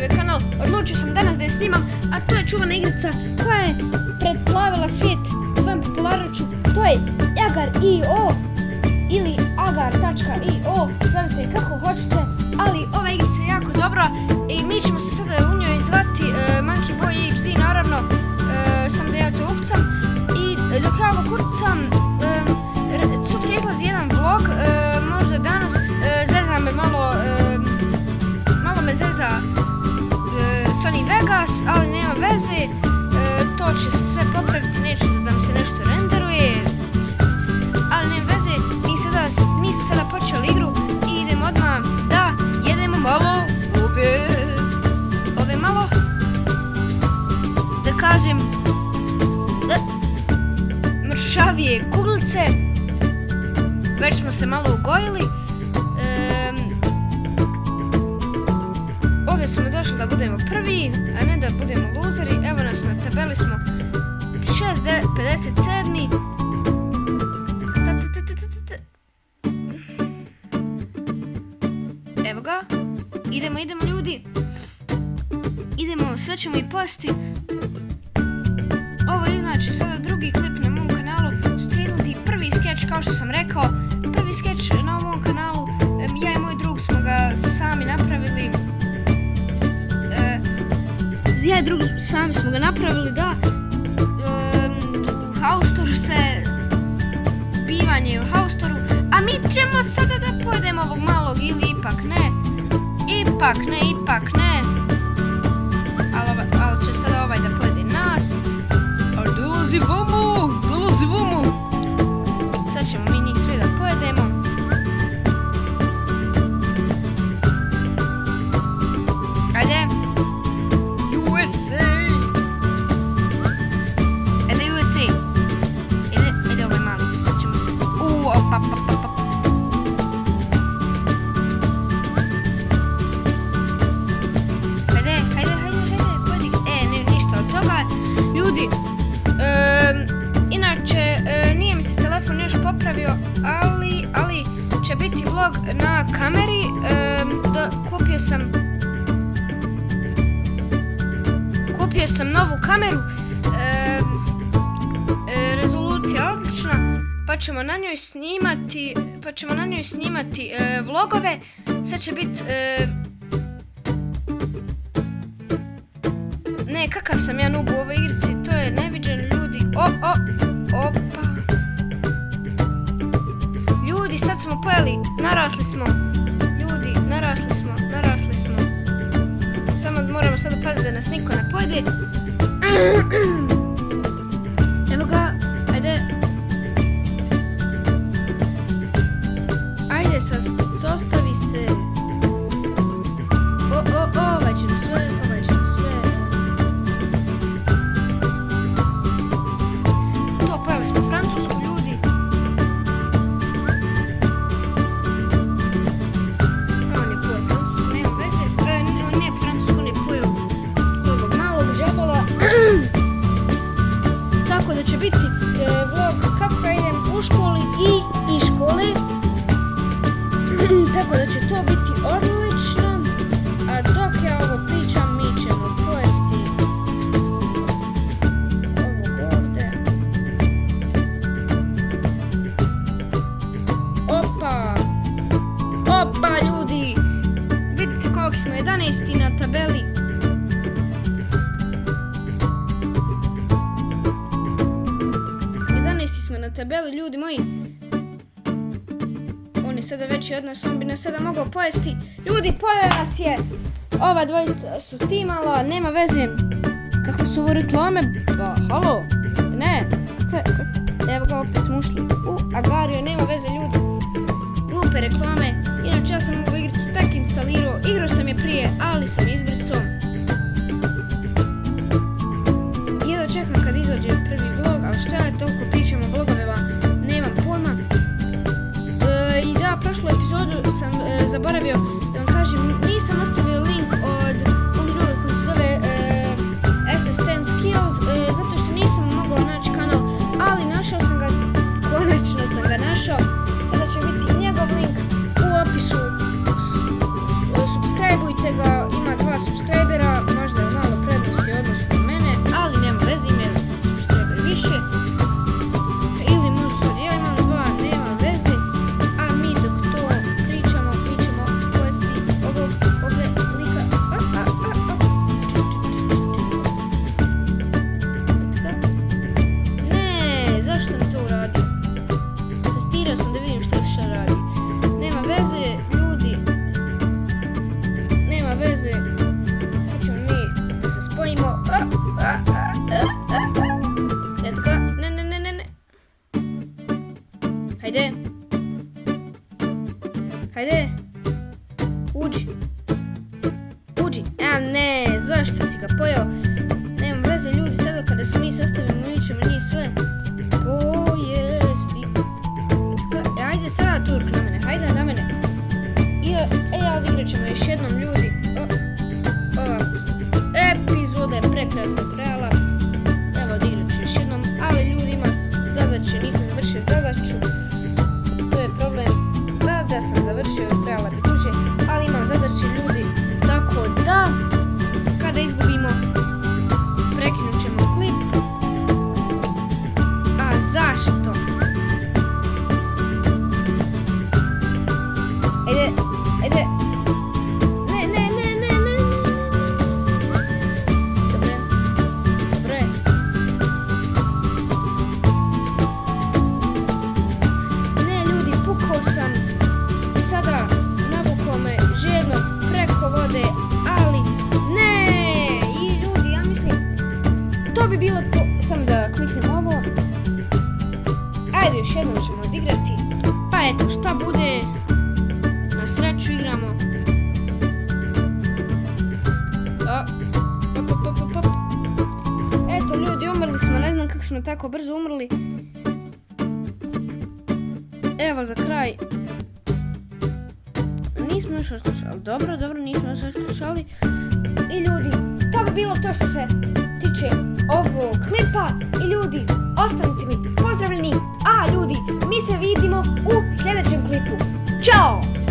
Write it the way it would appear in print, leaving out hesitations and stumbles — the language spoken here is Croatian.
napravio kanal, odlučio sam danas da je snimam, a to je čuvana igrica koja je preplavila svijet svojom popularnošću. To je Agar.io ili Agar.io, zovite kako hoćete, ali ova igrica je jako dobra i mi ćemo se sada u njoj zvati Monkey Boy HD, naravno, sam da ja to ukucam. I dok ja ovo kucam, sutra izlazi jedan vlog, možda danas, zeza me malo me zeza Sony Vegas, ali nema veze, to će se sve popraviti, neće da mi se nešto renderuje, ali nema veze, mi smo sada počeli igru i idemo odmah da jedemo malo ove malo, da kažem, mršavije kuglice. Već smo se malo ugojili. Ovdje smo došli da budemo prvi, a ne da budemo luzeri. Evo nas, na tabeli smo 57. Evo ga. Idemo ljudi. Idemo, sve ćemo i posti. Ovo je znači sada drugi klip na mom kanalu. Sutra izlazi prvi skeč, kao što sam rekao. Prvi skeč na ovom kanalu. Ja i moj drug smo ga sami napravili. Sami smo ga napravili, da. U Haustoru se bivanje u Haustoru. A mi ćemo sada da pojedemo ovog malog ili ipak ne. Ipak ne. Ali će sada ovaj da pojede nas. A dolazi vamo. Sad ćemo mi njih svi da pojedemo. Ajde. USA. Ajde ovaj malo, sad ćemo se. Opa. Ajde, pojedi. Ne, ništa od toga. Ljudi, inače, nije mi se telefon još popravio, ali će biti vlog na kameri. Kupio sam novu kameru, rezolucija odlična, pa ćemo na njoj snimati vlogove. Sad će biti ne, kakav sam ja noob u ovoj igrici, to je neviđeno, ljudi. Opa. Ljudi, sad smo pojeli, narasli smo. Ljudi, narasli smo. Samo moramo sada paziti da nas niko ne pojede. Evo ga, ajde sad, zostavi se. Ovaj će nam sve. To, pojeli smo francusku, ljudi. On je pojel francusku, nema veze. Ne francusku, ne pojel ovog malog džabola. Tako da će biti vlog kako ja idem u školi i iz škole. Tako da će to biti odlično. A dok ja ovo pričam, mi ćemo pojesti ovog ovdje. Opa ljudi, vidite koliko smo 11. na tabeli. Na tabeli, ljudi moji. On je sada veći od nas, on bi nas sada mogao pojesti. Ljudi, pojeo nas je. Ova dvojica su timala, nema veze. Kako su ovo reklame? Ba, halo? Ne. Evo ga, opet smo ušli u Agario, nema veze, ljudi. Glupe reklame. Inače, ja sam ovu igricu tak instalirao. Igrao sam je prije, ali sam izbrisao. Jedva čekam kad izađe prvi vlog, ali što ja toliko pričam o vlogovima, nemam pojma. I da, prošlu epizodu sam zaboravio da vam kažem, nisam ostavio link od onih drugog koji se zove SS10 Skills, zato što nisam mogao naći kanal, ali konačno sam ga našao. Sada će biti njegov link u opisu. Subscribeujte ga, ima 2 subscribera. Hajde. Uđi. Uđi. A ne, zašto si ga pojao? Nema veze ljudi, sada kada se mi sastavimo mi ćemo njih sve pojesti. Hajde sada Turk na mene, hajde na mene. Ja odigrat ćemo još jednom ljudi. Epizoda je prekratka trajala. Evo odigrat ću još jednom, ali ljudi ima zadaće, nisam završio zadaću. To je problem. Da sam završio, trebala bi duže, ali imam zadaće ljudi, tako da kada izgubimo prekinut ćemo klip. A zašto? Ajde. Ne. Dobro je. Ne ljudi, pukao sam. Sada navukao me žedno preko vode, ali ne. I ljudi, ja mislim, to bi bilo to. Samo da kliknem ovo. Ajde, još jednom ćemo odigrati. Pa eto, šta bude, na sreću igramo. Op. Eto ljudi, umrli smo, ne znam kako smo tako brzo umrli. Evo za kraj. Nismo još odslušali. Dobro, nismo još odslušali. I ljudi, to bi bilo to što se tiče ovog klipa. I ljudi, ostanite mi pozdravljeni. A ljudi, mi se vidimo u sljedećem klipu. Ćao!